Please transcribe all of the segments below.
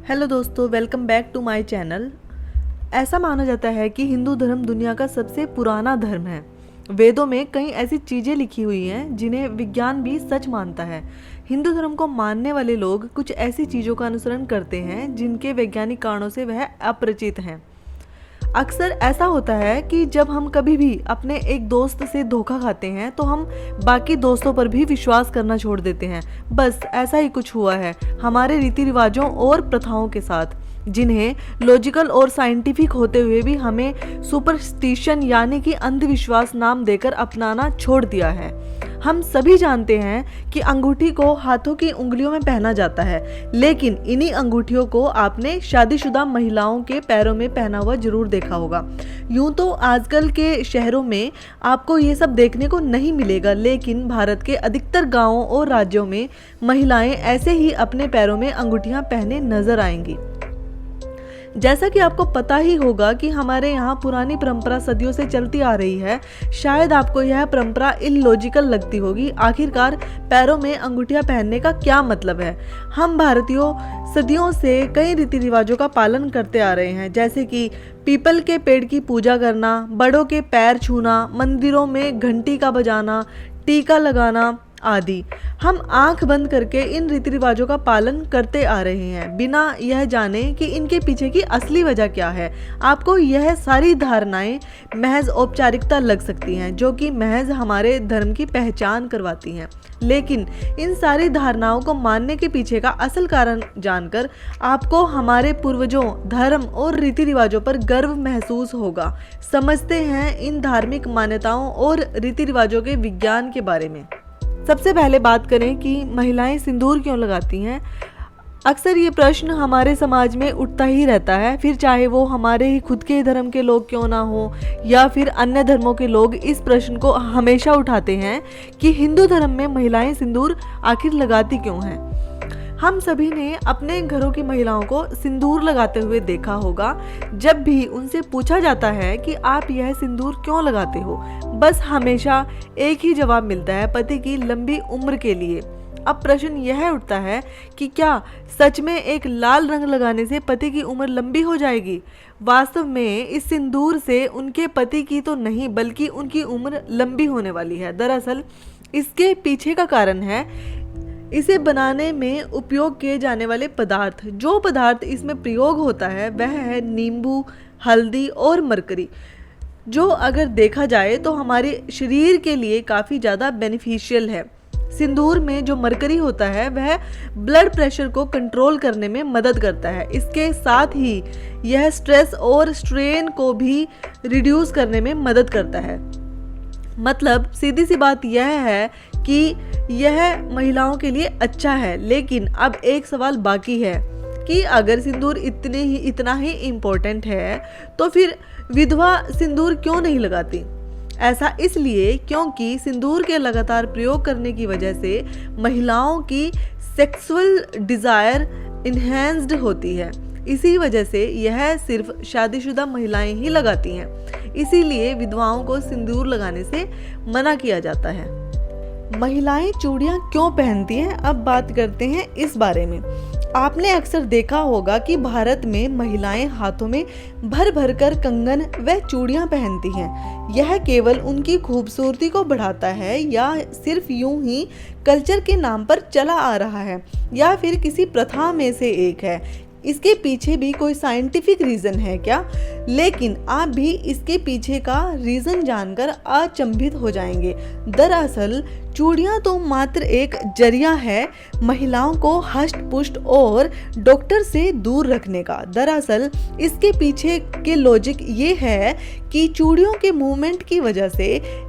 Hello दोस्तों, welcome back to my channel. ऐसा माना जाता है कि हिंदू धर्म दुनिया का सबसे पुराना धर्म है। वेदों में कई ऐसी चीज़ें लिखी हुई हैं जिन्हें विज्ञान भी सच मानता है। हिंदू धर्म को मानने वाले लोग कुछ ऐसी चीज़ों का अनुसरण करते हैं जिनके वैज्ञानिक कारणों से वह अपरिचित हैं। अक्सर ऐसा होता है कि जब हम कभी भी अपने एक दोस्त से धोखा खाते हैं तो हम बाकी दोस्तों पर भी विश्वास करना छोड़ देते हैं। बस ऐसा ही कुछ हुआ है हमारे रीति रिवाजों और प्रथाओं के साथ, जिन्हें लॉजिकल और साइंटिफिक होते हुए भी हमें सुपरस्टिशन यानी कि अंधविश्वास नाम देकर अपनाना छोड़ दिया है। हम सभी जानते हैं कि अंगूठी को हाथों की उंगलियों में पहना जाता है, लेकिन इन्हीं अंगूठियों को आपने शादीशुदा महिलाओं के पैरों में पहना हुआ जरूर देखा होगा। यूं तो आजकल के शहरों में आपको ये सब देखने को नहीं मिलेगा, लेकिन भारत के अधिकतर गांवों और राज्यों में महिलाएं ऐसे ही अपने पैरों में अंगूठियां पहने नजर आएंगी। जैसा कि आपको पता ही होगा कि हमारे यहाँ पुरानी परंपरा सदियों से चलती आ रही है। शायद आपको यह परंपरा इलॉजिकल लगती होगी। आखिरकार पैरों में अंगूठियां पहनने का क्या मतलब है? हम भारतीयों सदियों से कई रीति रिवाजों का पालन करते आ रहे हैं, जैसे कि पीपल के पेड़ की पूजा करना, बड़ों के पैर छूना, मंदिरों में घंटी का बजाना, टीका लगाना आदि। हम आंख बंद करके इन रीति रिवाजों का पालन करते आ रहे हैं, बिना यह जाने कि इनके पीछे की असली वजह क्या है। आपको यह सारी धारणाएं महज औपचारिकता लग सकती हैं, जो कि महज हमारे धर्म की पहचान करवाती हैं, लेकिन इन सारी धारणाओं को मानने के पीछे का असल कारण जानकर आपको हमारे पूर्वजों, धर्म और रीति रिवाजों पर गर्व महसूस होगा। समझते हैं इन धार्मिक मान्यताओं और रीति रिवाजों के विज्ञान के बारे में। सबसे पहले बात करें कि महिलाएं सिंदूर क्यों लगाती हैं। अक्सर ये प्रश्न हमारे समाज में उठता ही रहता है, फिर चाहे वो हमारे ही खुद के धर्म के लोग क्यों ना हो या फिर अन्य धर्मों के लोग इस प्रश्न को हमेशा उठाते हैं कि हिंदू धर्म में महिलाएं सिंदूर आखिर लगाती क्यों हैं। हम सभी ने अपने घरों की महिलाओं को सिंदूर लगाते हुए देखा होगा। जब भी उनसे पूछा जाता है कि आप यह सिंदूर क्यों लगाते हो, बस हमेशा एक ही जवाब मिलता है, पति की लंबी उम्र के लिए। अब प्रश्न यह उठता है कि क्या सच में एक लाल रंग लगाने से पति की उम्र लंबी हो जाएगी? वास्तव में इस सिंदूर से उनके पति की तो नहीं बल्कि उनकी उम्र लंबी होने वाली है। दरअसल इसके पीछे का कारण है इसे बनाने में उपयोग किए जाने वाले पदार्थ। जो पदार्थ इसमें प्रयोग होता है वह है नींबू, हल्दी और मरकरी, जो अगर देखा जाए तो हमारे शरीर के लिए काफ़ी ज़्यादा बेनिफिशियल है। सिंदूर में जो मरकरी होता है वह ब्लड प्रेशर को कंट्रोल करने में मदद करता है। इसके साथ ही यह स्ट्रेस और स्ट्रेन को भी रिड्यूस करने में मदद करता है। मतलब सीधी सी बात यह है कि यह महिलाओं के लिए अच्छा है। लेकिन अब एक सवाल बाकी है कि अगर सिंदूर इतना ही इम्पोर्टेंट है तो फिर विधवा सिंदूर क्यों नहीं लगाती? ऐसा इसलिए क्योंकि सिंदूर के लगातार प्रयोग करने की वजह से महिलाओं की सेक्सुअल डिज़ायर इन्हेंस्ड होती है। इसी वजह से यह सिर्फ शादीशुदा महिलाएं ही लगाती हैं। इसीलिए विधवाओं को सिंदूर लगाने से मना किया जाता है। महिलाएं चूड़ियां क्यों पहनती हैं? अब बात करते हैं इस बारे में। आपने अक्सर देखा होगा कि भारत में महिलाएं हाथों में भर भर कर कंगन व चूड़ियां पहनती हैं। यह केवल उनकी खूबसूरती को बढ़ाता है या सिर्फ यूं ही कल्चर के नाम पर चला आ रहा है या फिर किसी प्रथा में से एक है? इसके पीछे भी कोई साइंटिफिक रीज़न है क्या? लेकिन आप भी इसके पीछे का रीज़न जानकर अचंभित हो जाएंगे। दरअसल चूड़ियाँ तो मात्र एक जरिया है महिलाओं को हष्ट पुष्ट और डॉक्टर से दूर रखने का। दरअसल इसके पीछे के लॉजिक ये है कि चूड़ियों के मूवमेंट की वजह से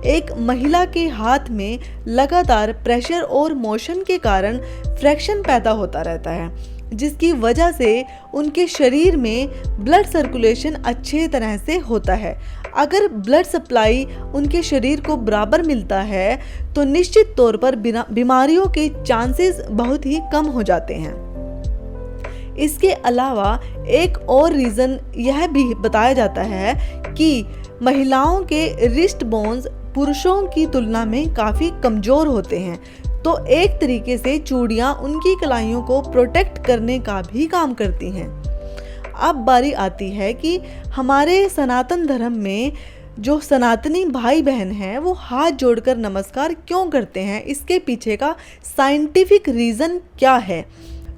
एक महिला के हाथ में लगातार प्रेशर और मोशन के कारण फ्रैक्शन पैदा होता रहता है, जिसकी वजह से उनके शरीर में ब्लड सर्कुलेशन अच्छे तरह से होता है। अगर ब्लड सप्लाई उनके शरीर को बराबर मिलता है तो निश्चित तौर पर बीमारियों के चांसेस बहुत ही कम हो जाते हैं। इसके अलावा एक और रीज़न यह भी बताया जाता है कि महिलाओं के रिस्ट बोन्स पुरुषों की तुलना में काफ़ी कमज़ोर होते हैं। तो एक तरीके से चूड़ियाँ उनकी कलाइयों को प्रोटेक्ट करने का भी काम करती हैं। अब बारी आती है कि हमारे सनातन धर्म में जो सनातनी भाई बहन हैं वो हाथ जोड़कर नमस्कार क्यों करते हैं, इसके पीछे का साइंटिफिक रीज़न क्या है।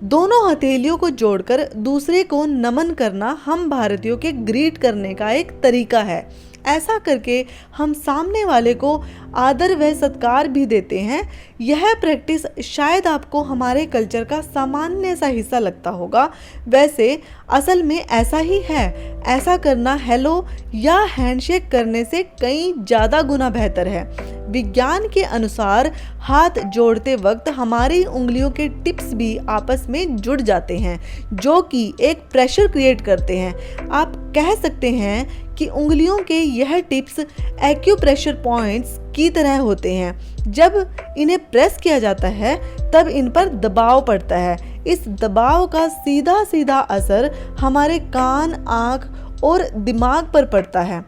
दोनों हथेलियों को जोड़कर दूसरे को नमन करना हम भारतीयों के ग्रीट करने का एक तरीका है। ऐसा करके हम सामने वाले को आदर व सत्कार भी देते हैं। यह प्रैक्टिस शायद आपको हमारे कल्चर का सामान्य सा हिस्सा लगता होगा, वैसे असल में ऐसा ही है। ऐसा करना हेलो या हैंडशेक करने से कई ज़्यादा गुना बेहतर है। विज्ञान के अनुसार हाथ जोड़ते वक्त हमारी उंगलियों के टिप्स भी आपस में जुड़ जाते हैं, जो कि एक प्रेशर क्रिएट करते हैं। आप कह सकते हैं कि उंगलियों के यह टिप्स एक्यूप्रेशर पॉइंट्स की तरह होते हैं। जब इन्हें प्रेस किया जाता है तब इन पर दबाव पड़ता है। इस दबाव का सीधा सीधा असर हमारे कान, आँख और दिमाग पर पड़ता है।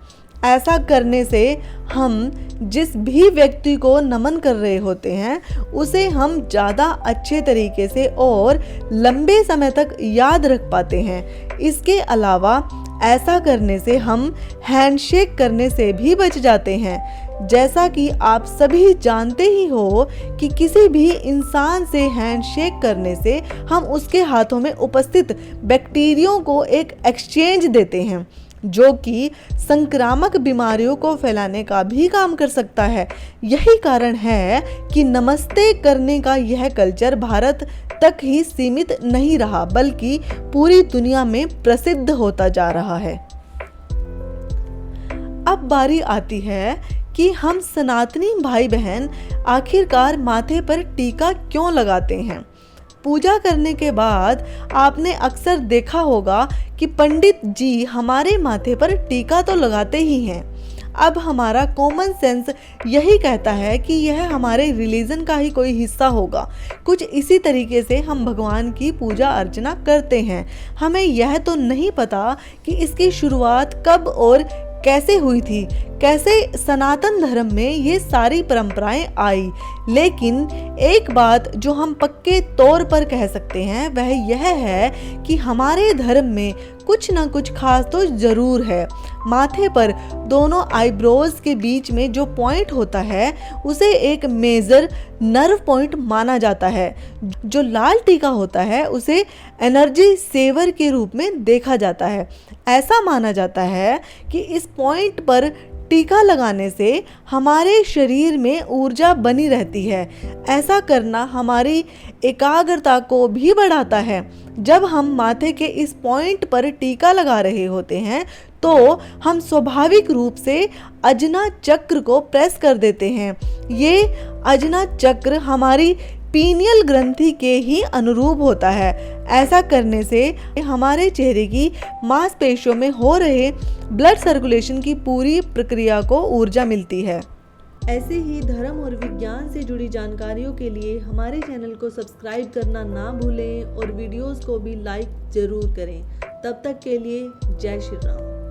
ऐसा करने से हम जिस भी व्यक्ति को नमन कर रहे होते हैं उसे हम ज़्यादा अच्छे तरीके से और लंबे समय तक याद रख पाते हैं। इसके अलावा ऐसा करने से हम हैंडशेक करने से भी बच जाते हैं। जैसा कि आप सभी जानते ही हो कि किसी भी इंसान से हैंडशेक करने से हम उसके हाथों में उपस्थित बैक्टीरिया को एक एक्सचेंज देते हैं, जो कि संक्रामक बीमारियों को फैलाने का भी काम कर सकता है। यही कारण है कि नमस्ते करने का यह कल्चर भारत तक ही सीमित नहीं रहा, बल्कि पूरी दुनिया में प्रसिद्ध होता जा रहा है। अब बारी आती है कि हम सनातनी भाई बहन आखिरकार माथे पर टीका क्यों लगाते हैं। पूजा करने के बाद आपने अक्सर देखा होगा कि पंडित जी हमारे माथे पर टीका तो लगाते ही हैं। अब हमारा कॉमन सेंस यही कहता है कि यह हमारे रिलीजन का ही कोई हिस्सा होगा। कुछ इसी तरीके से हम भगवान की पूजा अर्चना करते हैं। हमें यह तो नहीं पता कि इसकी शुरुआत कब और कैसे हुई थी, कैसे सनातन धर्म में ये सारी परंपराएं आई। लेकिन एक बात जो हम पक्के तौर पर कह सकते हैं वह यह है कि हमारे धर्म में कुछ ना कुछ खास तो जरूर है। माथे पर दोनों आईब्रोज के बीच में जो पॉइंट होता है उसे एक मेजर नर्व पॉइंट माना जाता है। जो लाल टीका होता है उसे एनर्जी सेवर के रूप में देखा जाता है। ऐसा माना जाता है कि इस पॉइंट पर टीका लगाने से हमारे शरीर में ऊर्जा बनी रहती है। ऐसा करना हमारी एकाग्रता को भी बढ़ाता है। जब हम माथे के इस पॉइंट पर टीका लगा रहे होते हैं तो हम स्वाभाविक रूप से अजना चक्र को प्रेस कर देते हैं। ये अजना चक्र हमारी पीनियल ग्रंथि के ही अनुरूप होता है। ऐसा करने से हमारे चेहरे की मांसपेशियों में हो रहे ब्लड सर्कुलेशन की पूरी प्रक्रिया को ऊर्जा मिलती है। ऐसे ही धर्म और विज्ञान से जुड़ी जानकारियों के लिए हमारे चैनल को सब्सक्राइब करना ना भूलें और वीडियोस को भी लाइक जरूर करें। तब तक के लिए जय श्री राम।